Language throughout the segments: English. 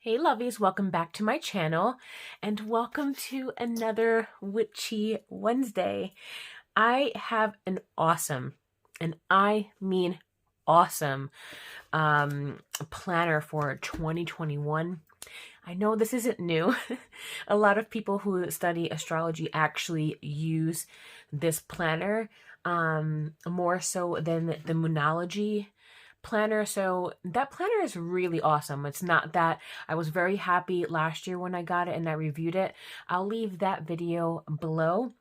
Hey lovies, welcome back to my channel and welcome to another Witchy Wednesday. I have an awesome, and I mean awesome, planner for 2021. I know this isn't new. A lot of people who study astrology actually use this planner more so than the Moonology planner. So that planner is really awesome. It's not that I was very happy last year when I got it and I reviewed it. I'll leave that video below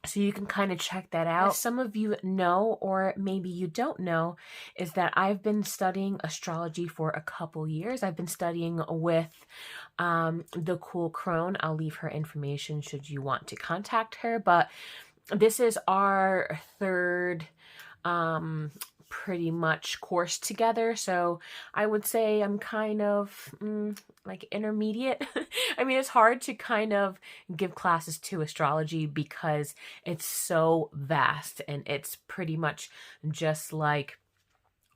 so you can kind of check that out. As some of you know, or maybe you don't know, is that I've been studying astrology for a couple years. I've been studying with the cool crone. I'll leave her information should you want to contact her, but this is our third pretty much course together, so I would say I'm kind of like intermediate. I mean, it's hard to kind of give classes to astrology because it's so vast and it's pretty much just like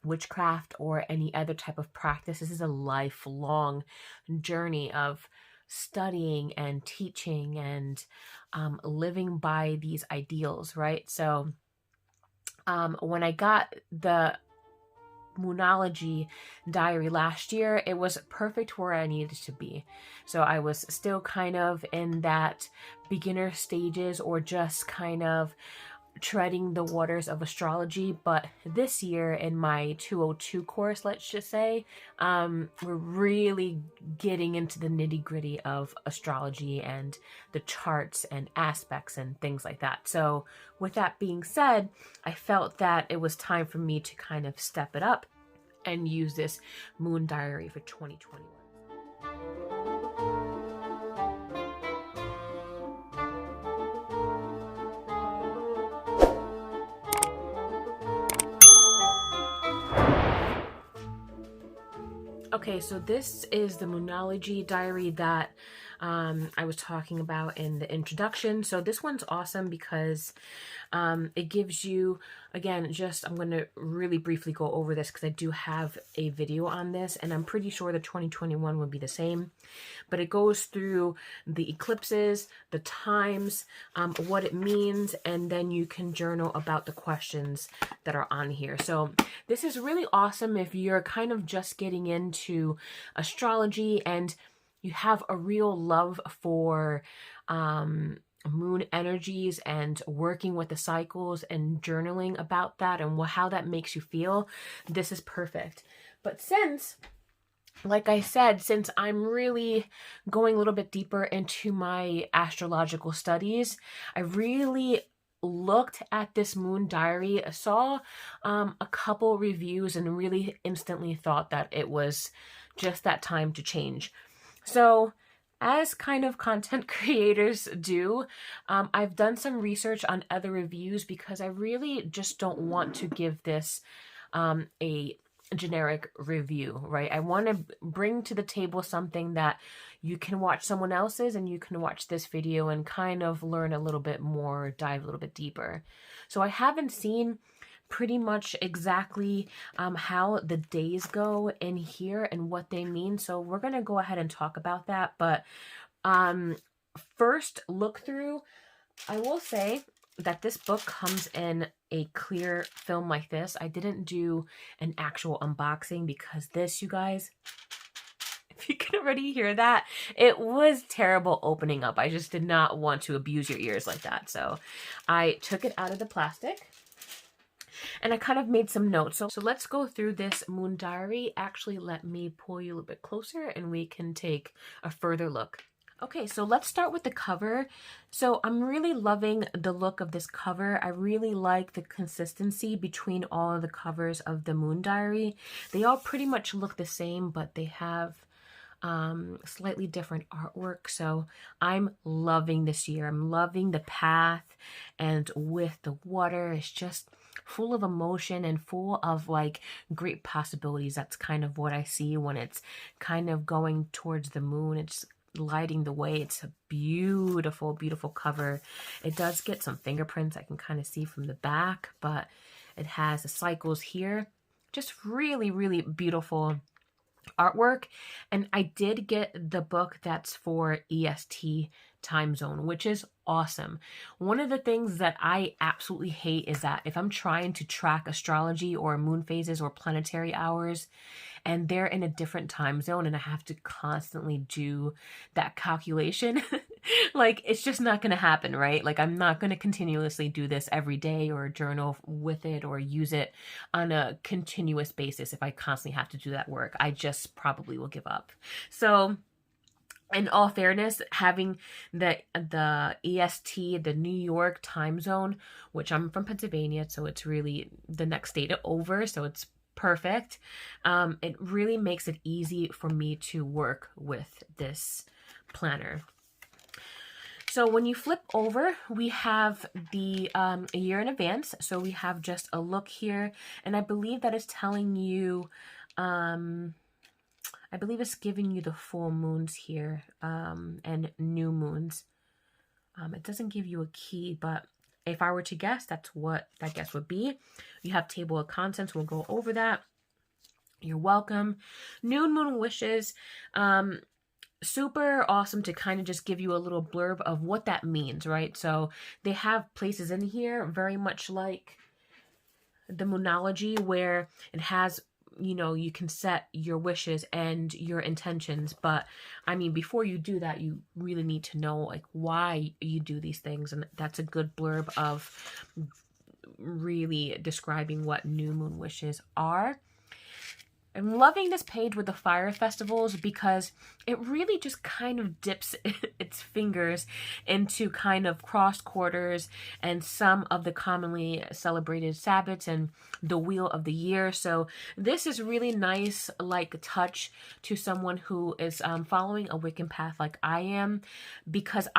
witchcraft or any other type of practice. This is a lifelong journey of studying and teaching and living by these ideals, right? So when I got the Moonology diary last year, it was perfect where I needed to be. So I was still kind of in that beginner stages or just kind of treading the waters of astrology. But this year in my 202 course, let's just say, we're really getting into the nitty-gritty of astrology and the charts and aspects and things like that. So with that being said, I felt that it was time for me to kind of step it up and use this moon diary for 2021. Okay, so this is the Moonology diary that I was talking about in the introduction. So this one's awesome because it gives you, again, I'm going to really briefly go over this because I do have a video on this, and I'm pretty sure the 2021 will be the same. But it goes through the eclipses, the times, what it means, and then you can journal about the questions that are on here. So this is really awesome if you're kind of just getting into astrology and you have a real love for moon energies and working with the cycles and journaling about that and how that makes you feel. This is perfect. But since, like I said, since I'm really going a little bit deeper into my astrological studies, I really looked at this moon diary, saw a couple reviews, and really instantly thought that it was just that time to change. So as kind of content creators do, I've done some research on other reviews because I really just don't want to give this a generic review, right? I want to bring to the table something that you can watch someone else's and you can watch this video and kind of learn a little bit more, dive a little bit deeper. So I haven't seen pretty much exactly how the days go in here and what they mean. So we're going to go ahead and talk about that. But first look through, I will say that this book comes in a clear film like this. I didn't do an actual unboxing because this, you guys, if you can already hear that, it was terrible opening up. I just did not want to abuse your ears like that. So I took it out of the plastic and I kind of made some notes. So let's go through this moon diary. Actually, let me pull you a little bit closer and we can take a further look. Okay, so let's start with the cover. So I'm really loving the look of this cover. I really like the consistency between all of the covers of the moon diary. They all pretty much look the same, but they have slightly different artwork. So I'm loving this year. I'm loving the path, and with the water, it's just full of emotion and full of like great possibilities. That's kind of what I see when it's kind of going towards the moon. It's lighting the way. It's a beautiful, beautiful cover. It does get some fingerprints I can kind of see from the back, but it has the cycles here. Just really, really beautiful artwork. And I did get the book that's for EST time zone, which is awesome. One of the things that I absolutely hate is that if I'm trying to track astrology or moon phases or planetary hours, and they're in a different time zone and I have to constantly do that calculation, like it's just not going to happen, right? Like I'm not going to continuously do this every day or journal with it or use it on a continuous basis. If I constantly have to do that work, I just probably will give up. So in all fairness, having the EST, the New York time zone, which I'm from Pennsylvania, so it's really the next state over, so it's perfect. It really makes it easy for me to work with this planner. So when you flip over, we have the a year in advance. So we have just a look here, and I believe that is telling you, I believe it's giving you the full moons here and new moons. It doesn't give you a key, but if I were to guess, that's what that guess would be. You have table of contents. We'll go over that. You're welcome. New moon wishes. Super awesome to kind of just give you a little blurb of what that means, right? So they have places in here very much like the Moonology where it has, you know, you can set your wishes and your intentions, but I mean, before you do that, you really need to know like why you do these things, and that's a good blurb of really describing what new moon wishes are. I'm loving this page with the fire festivals because it really just kind of dips its fingers into kind of cross quarters and some of the commonly celebrated Sabbats and the wheel of the year. So this is really nice, like touch to someone who is following a Wiccan path like I am, because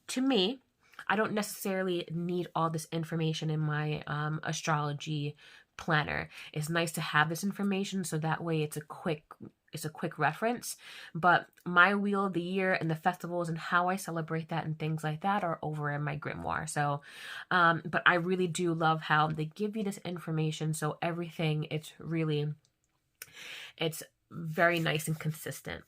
to me, I don't necessarily need all this information in my astrology planner. It's nice to have this information so that way it's a quick reference, but my wheel of the year and the festivals and how I celebrate that and things like that are over in my grimoire. So but I really do love how they give you this information, so everything, it's very nice and consistent.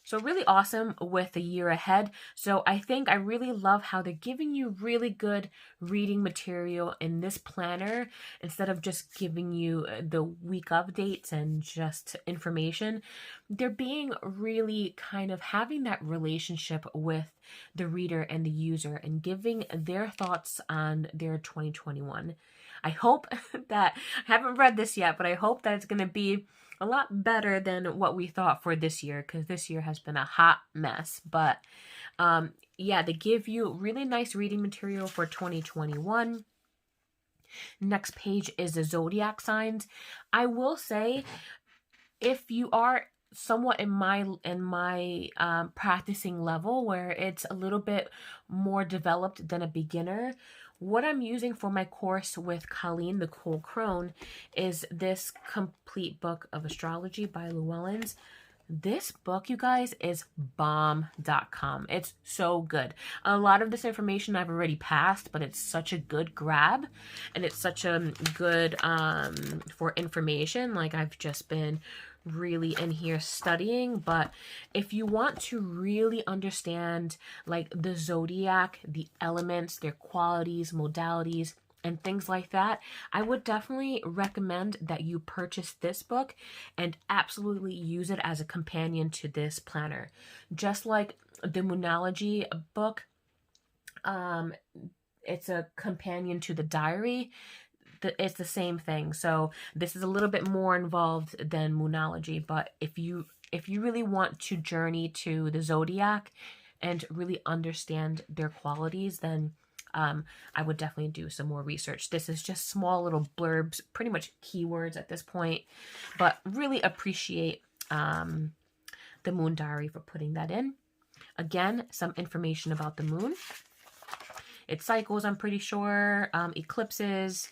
So really awesome with the year ahead. So I think I really love how they're giving you really good reading material in this planner instead of just giving you the week of dates and just information. They're being really kind of having that relationship with the reader and the user and giving their thoughts on their 2021. I hope that, I haven't read this yet, but I hope that it's going to be a lot better than what we thought for this year, because this year has been a hot mess. But yeah, they give you really nice reading material for 2021. Next page is the Zodiac Signs. I will say, if you are somewhat in my practicing level where it's a little bit more developed than a beginner, what I'm using for my course with Colleen the Cool Crone is this complete book of astrology by Llewellyn's. This book, you guys, is bomb.com. It's so good. A lot of this information I've already passed, but it's such a good grab, and it's such a good for information. Like, I've just been really in here studying. But if you want to really understand like the zodiac, the elements, their qualities, modalities, and things like that, I would definitely recommend that you purchase this book and absolutely use it as a companion to this planner. Just like the Moonology book, it's a companion to the diary. It's the same thing. So this is a little bit more involved than Moonology, but if you really want to journey to the zodiac and really understand their qualities, then I would definitely do some more research. This is just small little blurbs, pretty much keywords at this point, but really appreciate the Moon Diary for putting that in. Again, some information about the moon. Its cycles, I'm pretty sure, eclipses.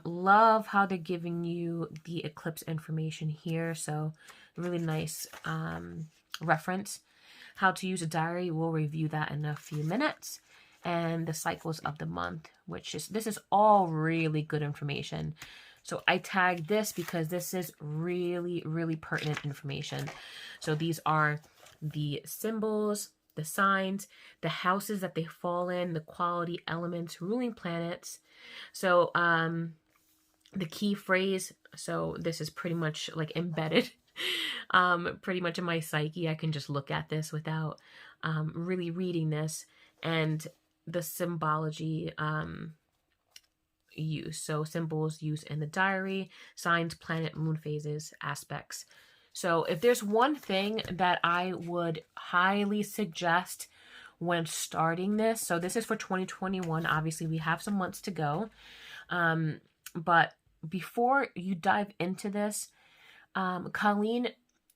Love how they're giving you the eclipse information here. So really nice reference. How to use a diary, we'll review that in a few minutes. And the cycles of the month, this is all really good information. So I tagged this because this is really, really pertinent information. So these are the symbols, the signs, the houses that they fall in, the quality elements, ruling planets. So the key phrase, so this is pretty much like embedded pretty much in my psyche. I can just look at this without really reading this. And the symbology use. So symbols used in the diary, signs, planet, moon phases, aspects. So if there's one thing that I would highly suggest when starting this, so this is for 2021. Obviously, we have some months to go. But before you dive into this, Colleen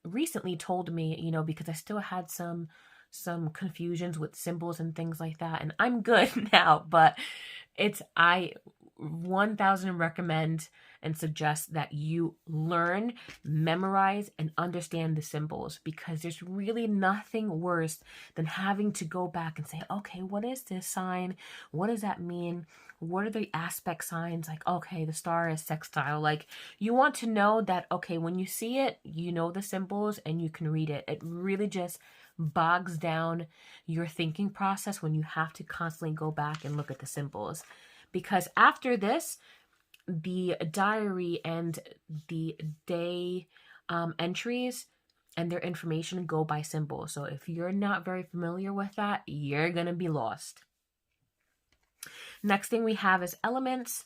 recently told me, you know, because I still had some confusions with symbols and things like that, and I'm good now, but I 1000 recommend and suggest that you learn, memorize, and understand the symbols, because there's really nothing worse than having to go back and say, okay, what is this sign? What does that mean? What are the aspect signs? Like, okay, the star is sextile. Like, you want to know that, okay, when you see it, you know the symbols and you can read it. It really just bogs down your thinking process when you have to constantly go back and look at the symbols. Because after this, the diary and the day entries and their information go by symbol. So if you're not very familiar with that, you're going to be lost. Next thing we have is elements.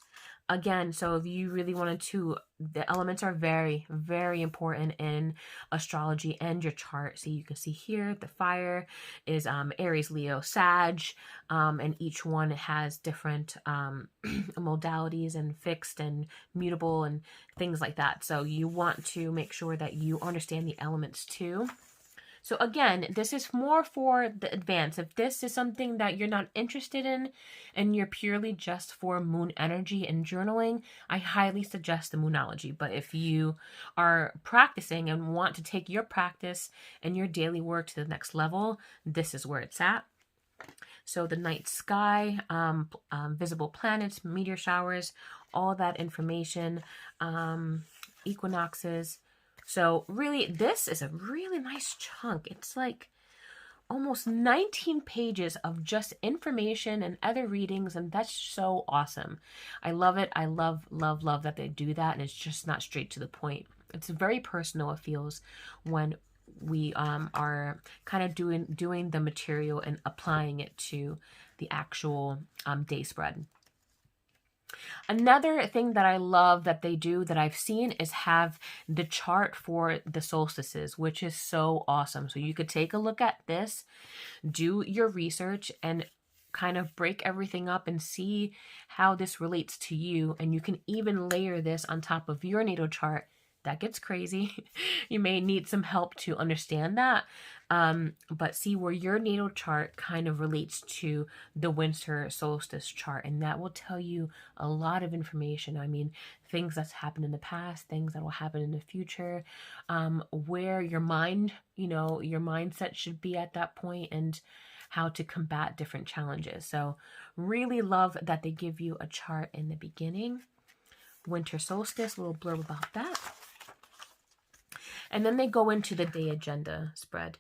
Again, so if you really wanted to, the elements are very, very important in astrology and your chart. So you can see here, the fire is Aries, Leo, Sag, and each one has different modalities and fixed and mutable and things like that. So you want to make sure that you understand the elements too. So again, this is more for the advanced. If this is something that you're not interested in and you're purely just for moon energy and journaling, I highly suggest the Moonology. But if you are practicing and want to take your practice and your daily work to the next level, this is where it's at. So the night sky, visible planets, meteor showers, all that information, equinoxes. So really, this is a really nice chunk. It's like almost 19 pages of just information and other readings, and that's so awesome. I love it. I love, love, love that they do that, and it's just not straight to the point. It's very personal, it feels, when we are kind of doing the material and applying it to the actual day spread. Another thing that I love that they do that I've seen is have the chart for the solstices, which is so awesome. So you could take a look at this, do your research, and kind of break everything up and see how this relates to you. And you can even layer this on top of your natal chart. That gets crazy. You may need some help to understand that. But see where your natal chart kind of relates to the winter solstice chart. And that will tell you a lot of information. I mean, things that's happened in the past, things that will happen in the future, where your mind, you know, your mindset should be at that point, and how to combat different challenges. So really love that they give you a chart in the beginning. Winter solstice, a little blurb about that. And then they go into the day agenda spread.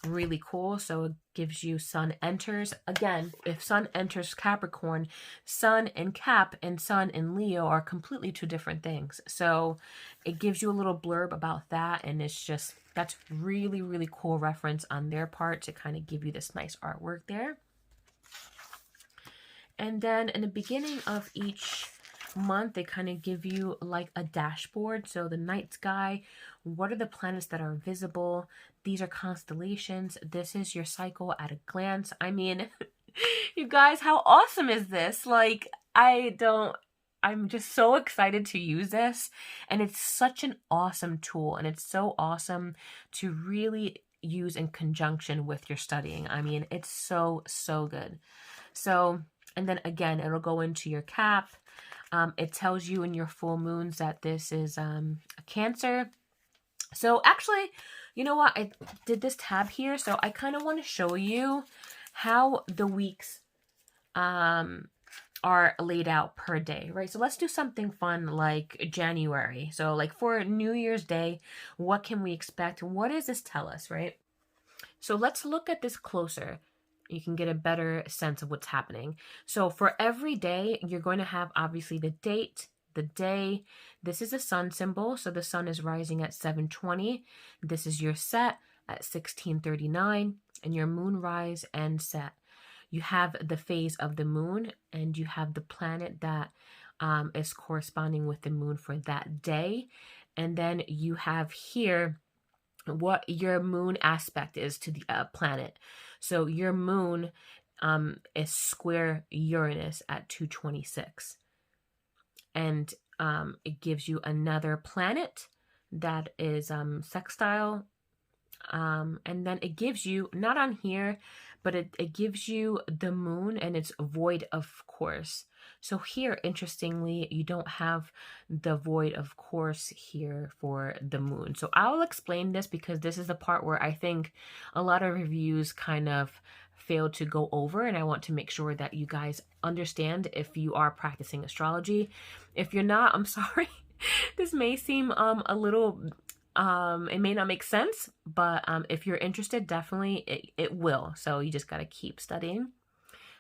Really cool. So it gives you sun enters. Again, if sun enters Capricorn, sun in Cap and sun in Leo are completely two different things. So it gives you a little blurb about that. And it's just, that's really, really cool reference on their part to kind of give you this nice artwork there. And then in the beginning of each month, they kind of give you like a dashboard. So the night sky, what are the planets that are visible? These are constellations. This is your cycle at a glance. I mean, you guys, how awesome is this? Like, I'm just so excited to use this, and it's such an awesome tool, and it's so awesome to really use in conjunction with your studying. I mean, it's so, so good. So, and then again, it'll go into your cap. It tells you in your full moons that this is a Cancer. So actually, you know what? I did this tab here, so I kind of want to show you how the weeks are laid out per day, right? So let's do something fun like January. So like for New Year's Day, what can we expect? What does this tell us, right? So let's look at this closer. You can get a better sense of what's happening. So for every day, you're going to have obviously the date, the day. This is a sun symbol. So the sun is rising at 7:20. This is your set at 16:39, and your moon rise and set. You have the phase of the moon, and you have the planet that is corresponding with the moon for that day. And then you have here what your moon aspect is to the planet. So your moon is square Uranus at 226. And it gives you another planet that is sextile. And then it gives you, not on here, but it gives you the moon, and it's void of course. So here, interestingly, you don't have the void of course here for the moon. So I'll explain this because this is the part where I think a lot of reviews kind of fail to go over, and I want to make sure that you guys understand if you are practicing astrology. If you're not, I'm sorry. This may seem a little it may not make sense, but if you're interested, definitely it will. So you just got to keep studying.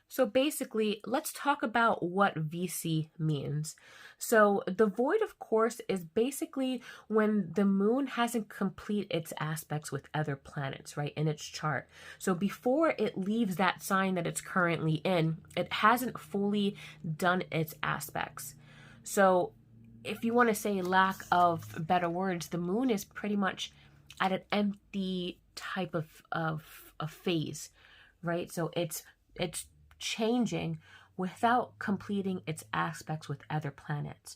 So basically, let's talk about what VC means. So the void, of course, is basically when the moon hasn't complete its aspects with other planets, right, in its chart. So before it leaves that sign that it's currently in, it hasn't fully done its aspects. So if you want to say lack of better words, the moon is pretty much at an empty type of phase, right? So it's changing without completing its aspects with other planets.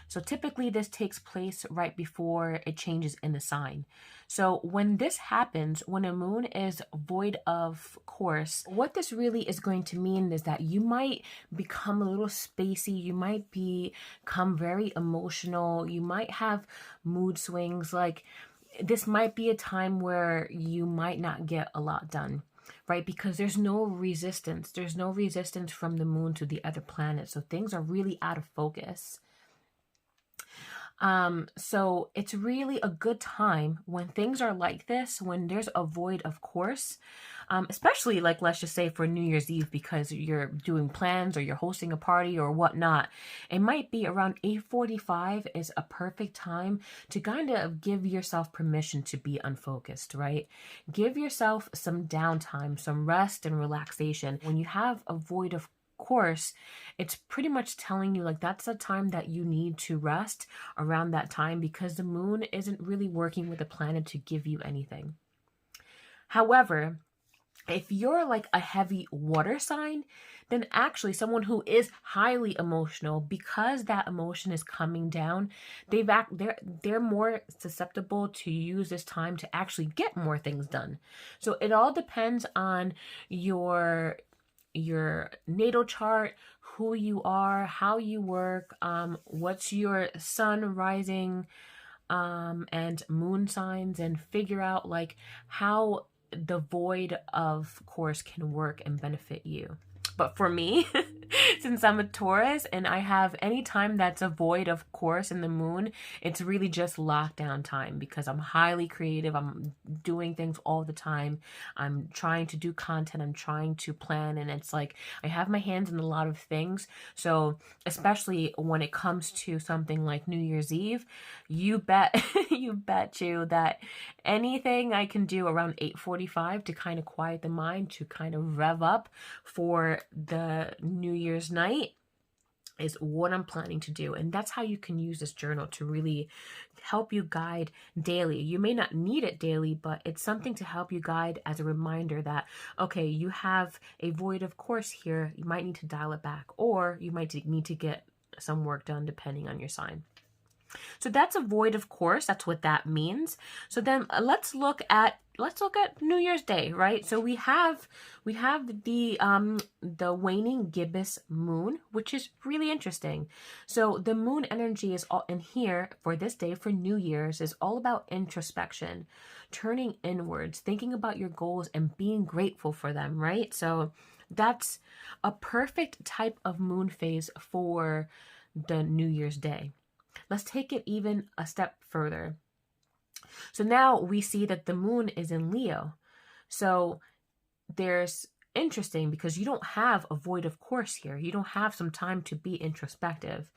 So typically this takes place right before it changes in the sign. So when this happens, when a moon is void of course, what this really is going to mean is that you might become a little spacey, you might become very emotional, you might have mood swings. Like this might be a time where you might not get a lot done, right? Because there's no resistance. There's no resistance from the moon to the other planets. So things are really out of focus. So it's really a good time when things are like this, when there's a void of course, especially like, let's just say for New Year's Eve, because you're doing plans or you're hosting a party or whatnot. It might be around 8:45 is a perfect time to kind of give yourself permission to be unfocused, right? Give yourself some downtime, some rest and relaxation. When you have a void of course, it's pretty much telling you like that's a time that you need to rest around that time, because the moon isn't really working with the planet to give you anything. However, if you're like a heavy water sign, then actually someone who is highly emotional, because that emotion is coming down, they're more susceptible to use this time to actually get more things done. So it all depends on your natal chart, who you are, how you work, what's your sun, rising, and moon signs, and figure out like how the void of course can work and benefit you. But for me, since I'm a Taurus and I have any time that's a void of course in the moon, it's really just lockdown time, because I'm highly creative. I'm doing things all the time. I'm trying to do content. I'm trying to plan. And it's like I have my hands in a lot of things. So especially when it comes to something like New Year's Eve, you bet you that anything I can do around 8:45 to kind of quiet the mind, to kind of rev up for the New Year's night, is what I'm planning to do. And that's how you can use this journal to really help you guide daily. You may not need it daily, but it's something to help you guide as a reminder that, okay, you have a void of course here. You might need to dial it back, or you might need to get some work done depending on your sign. So that's a void of course. That's what that means. So then let's look at New Year's Day, right? So we have the waning gibbous moon, which is really interesting. So the moon energy is all in here for this day, for New Year's, is all about introspection, turning inwards, thinking about your goals and being grateful for them, right? So that's a perfect type of moon phase for the New Year's Day. Let's take it even a step further. So now we see that the moon is in Leo. So there's interesting because you don't have a void of course here. You don't have some time to be introspective.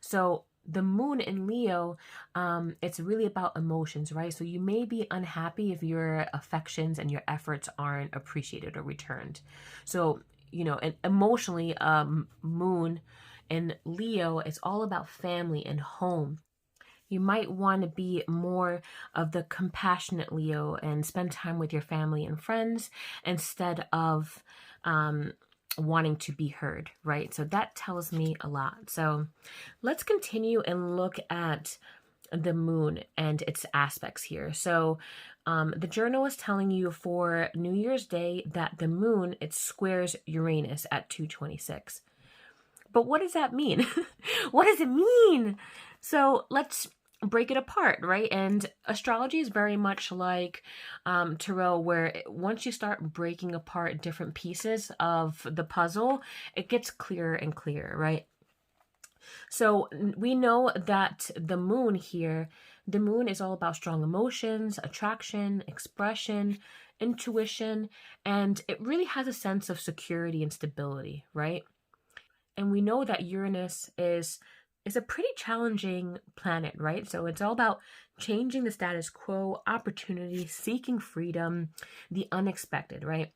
So the moon in Leo, it's really about emotions, right? So you may be unhappy if your affections and your efforts aren't appreciated or returned. So, you know, and emotionally, moon in Leo, it's all about family and home. You might want to be more of the compassionate Leo and spend time with your family and friends instead of wanting to be heard, right? So that tells me a lot. So let's continue and look at the moon and its aspects here. So the journal is telling you for New Year's Day that the moon, it squares Uranus at 2:26. But what does that mean? What does it mean? So let's break it apart, right? And astrology is very much like tarot, where once you start breaking apart different pieces of the puzzle, it gets clearer and clearer, right? So we know that the moon here, the moon is all about strong emotions, attraction, expression, intuition, and it really has a sense of security and stability, right? And we know that Uranus is a pretty challenging planet, right? So it's all about changing the status quo, opportunity, seeking freedom, the unexpected, right?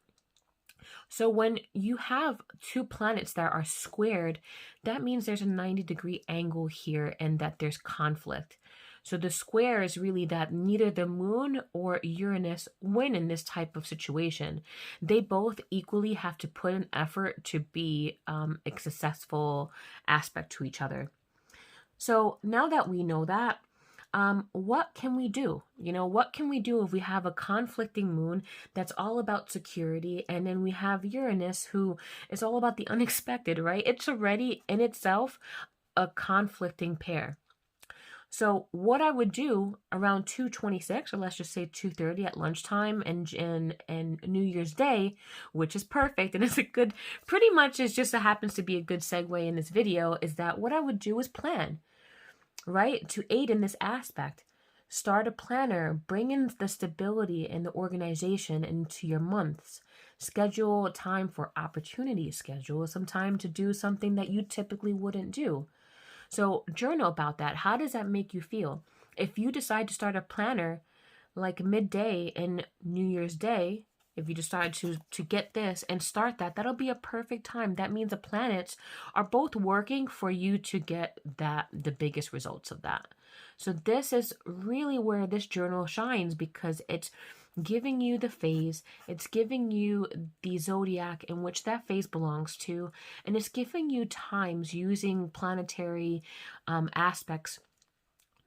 So when you have two planets that are squared, that means there's a 90-degree angle here and that there's conflict. So the square is really that neither the moon or Uranus win in this type of situation. They both equally have to put an effort to be a successful aspect to each other. So now that we know that, what can we do? You know, what can we do if we have a conflicting moon that's all about security, and then we have Uranus who is all about the unexpected, right? It's already in itself a conflicting pair. So what I would do around 2:26, or let's just say 2:30 at lunchtime and New Year's Day, which is perfect, and it's a good, pretty much it just happens to be a good segue in this video, is that what I would do is plan, right? To aid in this aspect. Start a planner, bring in the stability and the organization into your months. Schedule time for opportunities, schedule some time to do something that you typically wouldn't do. So journal about that. How does that make you feel? If you decide to start a planner like midday in New Year's Day, if you decide to get this and start that, that'll be a perfect time. That means the planets are both working for you to get the biggest results of that. So this is really where this journal shines, because it's giving you the phase, it's giving you the zodiac in which that phase belongs to, and it's giving you times using planetary aspects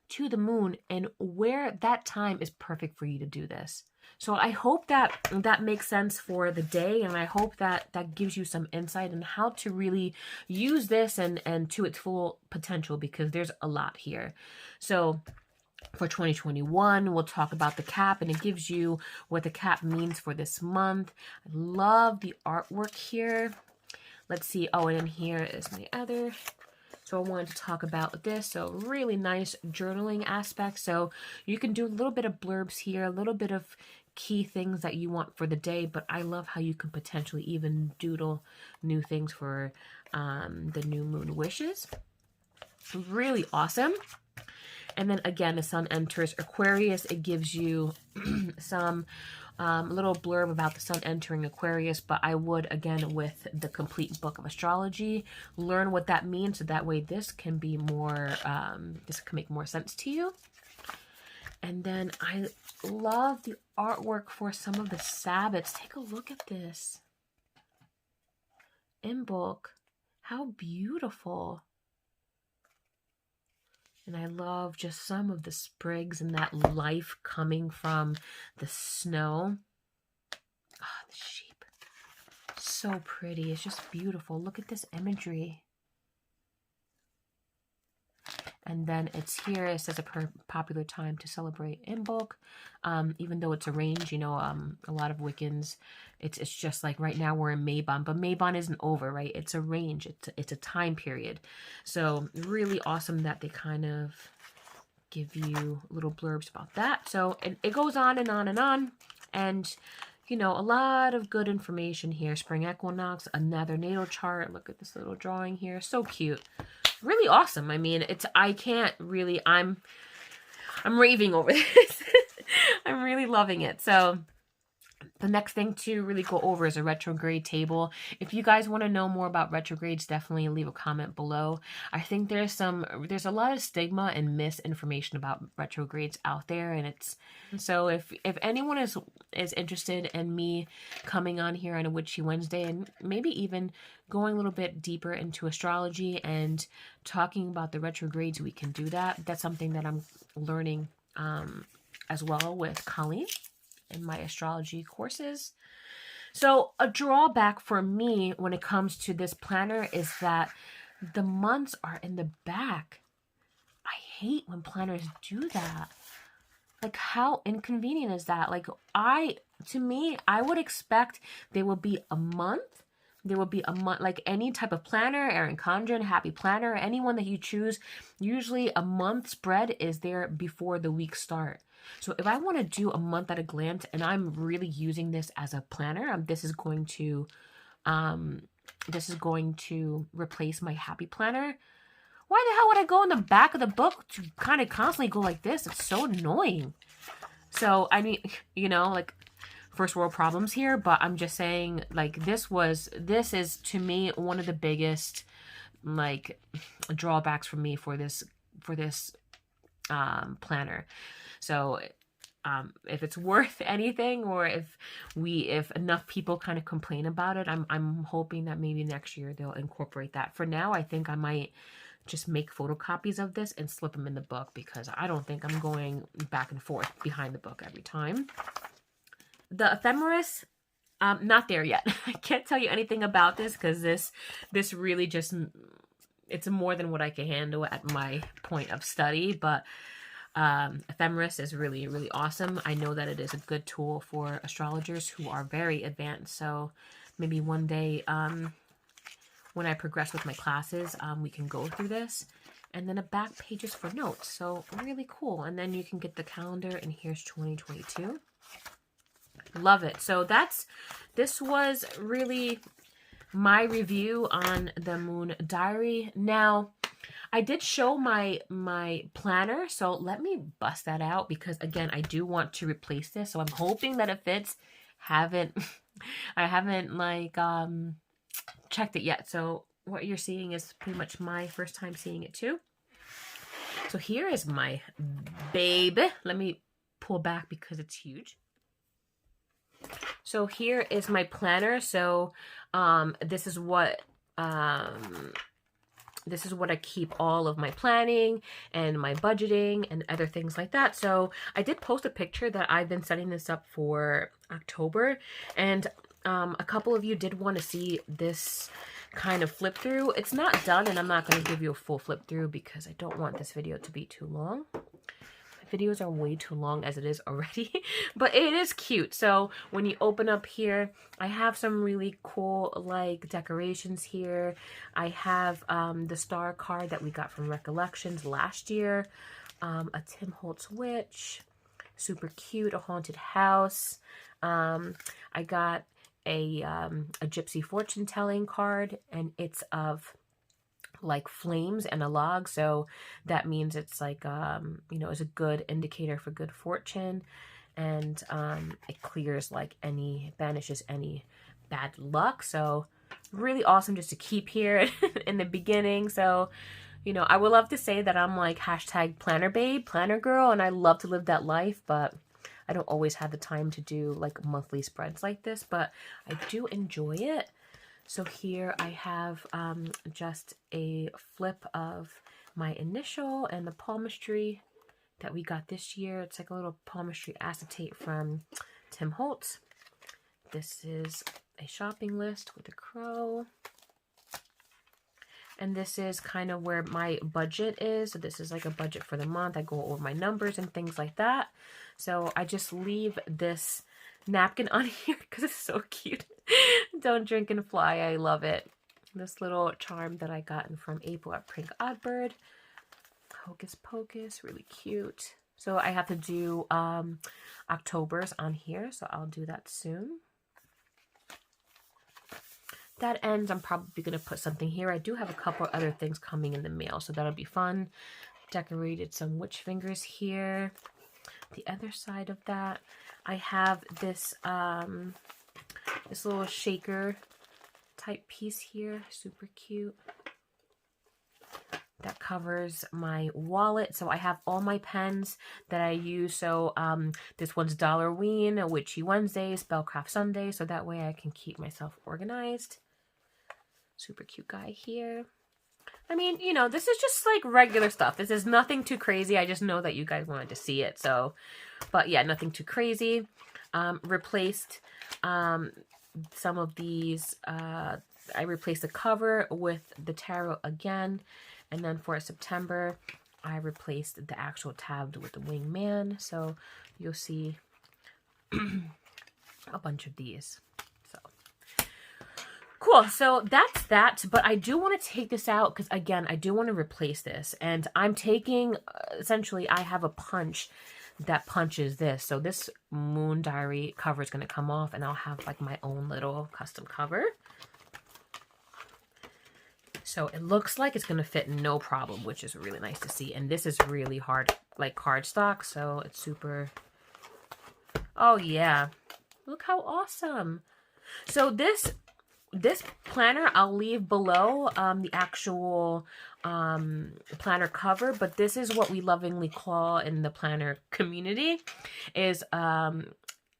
to the moon and where that time is perfect for you to do this. So I hope that that makes sense for the day, and I hope that that gives you some insight on how to really use this and to its full potential, because there's a lot here. So for 2021, we'll talk about the cap, and it gives you what the cap means for this month. I love the artwork here. Let's see. Oh, and then here is my other. So I wanted to talk about this. So really nice journaling aspect. So you can do a little bit of blurbs here, a little bit of key things that you want for the day, but I love how you can potentially even doodle new things for the new moon wishes. Really awesome. And then again, the sun enters Aquarius. It gives you some little blurb about the sun entering Aquarius, but I would, again, with the complete book of astrology, learn what that means, so that way this can be more, this can make more sense to you. And then I love the artwork for some of the Sabbats. Take a look at this. In book. How beautiful. And I love just some of the sprigs and that life coming from the snow. Ah, the sheep. So pretty. It's just beautiful. Look at this imagery. And then it's here, it says a popular time to celebrate in book. Even though it's a range, you know, a lot of Wiccans, it's just like right now we're in Mabon, but Mabon isn't over, right? It's a range, it's a time period. So really awesome that they kind of give you little blurbs about that. So it goes on and on and on. And, you know, a lot of good information here. Spring equinox, another natal chart. Look at this little drawing here. So cute. Really awesome. I mean, I can't really, I'm raving over this. I'm really loving it. So the next thing to really go over is a retrograde table. If you guys want to know more about retrogrades, definitely leave a comment below. I think there's a lot of stigma and misinformation about retrogrades out there, and so if anyone is interested in me coming on here on a Witchy Wednesday and maybe even going a little bit deeper into astrology and talking about the retrogrades, we can do that. That's something that I'm learning as well with Colleen in my astrology courses. So a drawback for me when it comes to this planner is that the months are in the back. I hate when planners do that. Like, how inconvenient is that? Like, to me, I would expect there will be a month. There will be a month, like any type of planner, Erin Condren, Happy Planner, anyone that you choose. Usually a month spread is there before the week start. So if I want to do a month at a glance and I'm really using this as a planner, this is going to replace my Happy Planner. Why the hell would I go in the back of the book to kind of constantly go like this? It's so annoying. So, I mean, you know, like, first world problems here, but I'm just saying, like, this is to me one of the biggest, like, drawbacks for me for this planner. So if it's worth anything, or if enough people kind of complain about it, I'm hoping that maybe next year they'll incorporate that. For now, I think I might just make photocopies of this and slip them in the book, because I don't think I'm going back and forth behind the book every time. The ephemeris, not there yet. I can't tell you anything about this because this really just, it's more than what I can handle at my point of study, but ephemeris is really, really awesome. I know that it is a good tool for astrologers who are very advanced. So maybe one day, when I progress with my classes, we can go through this. And then a back pages for notes. So really cool. And then you can get the calendar, and here's 2022. Love it. So this was really my review on the Moon Diary. Now, I did show my planner, so let me bust that out, because again, I do want to replace this. So I'm hoping that it fits. I haven't like checked it yet. So what you're seeing is pretty much my first time seeing it too. So here is my babe. Let me pull back because it's huge. So here is my planner. So this is what I keep all of my planning and my budgeting and other things like that. So I did post a picture that I've been setting this up for October, and a couple of you did want to see this kind of flip through. It's not done, and I'm not going to give you a full flip through because I don't want this video to be too long. Videos are way too long as it is already, but it is cute. So when you open up here, I have some really cool like decorations here. I have the star card that we got from Recollections last year, a Tim Holtz witch, super cute, a haunted house. I got a gypsy fortune telling card, and it's of like flames and a log, so that means it's like you know, it's a good indicator for good fortune, and it clears like banishes any bad luck. So really awesome just to keep here in the beginning. So, you know, I would love to say that I'm like hashtag planner babe, planner girl, and I love to live that life, but I don't always have the time to do like monthly spreads like this, but I do enjoy it. So here I have just a flip of my initial and the palmistry that we got this year. It's like a little palmistry acetate from Tim Holtz. This is a shopping list with a crow. And this is kind of where my budget is. So this is like a budget for the month. I go over my numbers and things like that. So I just leave this napkin on here because it's so cute. Don't drink and fly. I love it. This little charm that I gotten from April at Pink Oddbird. Hocus Pocus, really cute. So I have to do October's on here, so I'll do that soon. That ends. I'm probably going to put something here. I do have a couple other things coming in the mail, so that'll be fun. Decorated some witch fingers here. The other side of that, I have this this little shaker type piece here. Super cute. That covers my wallet. So I have all my pens that I use. So this one's Dollarween, a Witchy Wednesday, Spellcraft Sunday. So that way I can keep myself organized. Super cute guy here. I mean, you know, this is just like regular stuff. This is nothing too crazy. I just know that you guys wanted to see it. So, but yeah, nothing too crazy. Replaced some of these. I replaced the cover with the tarot again. And then for September, I replaced the actual tab with the wingman. So you'll see a bunch of these. So cool. So that's that. But I do want to take this out because, again, I do want to replace this. And I'm taking, essentially, I have a punch that punches this. So this Moon Diary cover is going to come off and I'll have like my own little custom cover. So it looks like it's going to fit no problem, which is really nice to see. And this is really hard, like cardstock. So it's super... Oh, yeah. Look how awesome. So this planner, I'll leave below the actual planner cover. But this is what we lovingly call in the planner community is a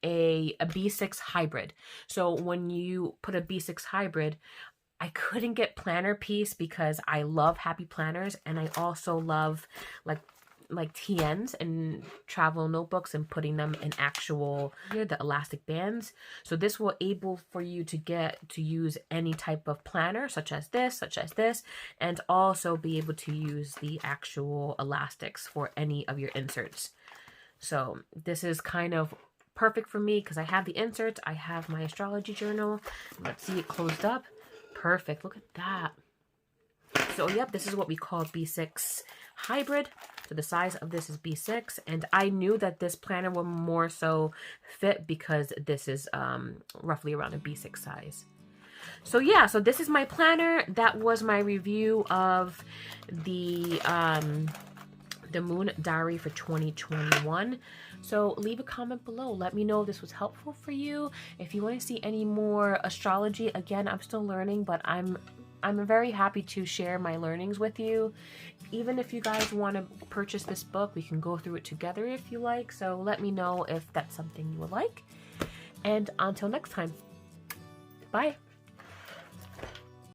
B6 hybrid. So when you put a B6 hybrid... I couldn't get planner piece because I love happy planners and I also love like TNs and travel notebooks and putting them in actual the elastic bands. So this will able for you to get to use any type of planner such as this, and also be able to use the actual elastics for any of your inserts. So this is kind of perfect for me because I have the inserts, I have my astrology journal. Let's see it closed up. Perfect. Look at that. So, yep, this is what we call B6 hybrid. So the size of this is B6. And I knew that this planner will more so fit because this is roughly around a B6 size. So, yeah, so this is my planner. That was my review of the Moon Diary for 2021. So leave a comment below. Let me know if this was helpful for you. If you want to see any more astrology, again, I'm still learning, but I'm very happy to share my learnings with you. Even if you guys want to purchase this book, we can go through it together if you like. So let me know if that's something you would like. And until next time, bye.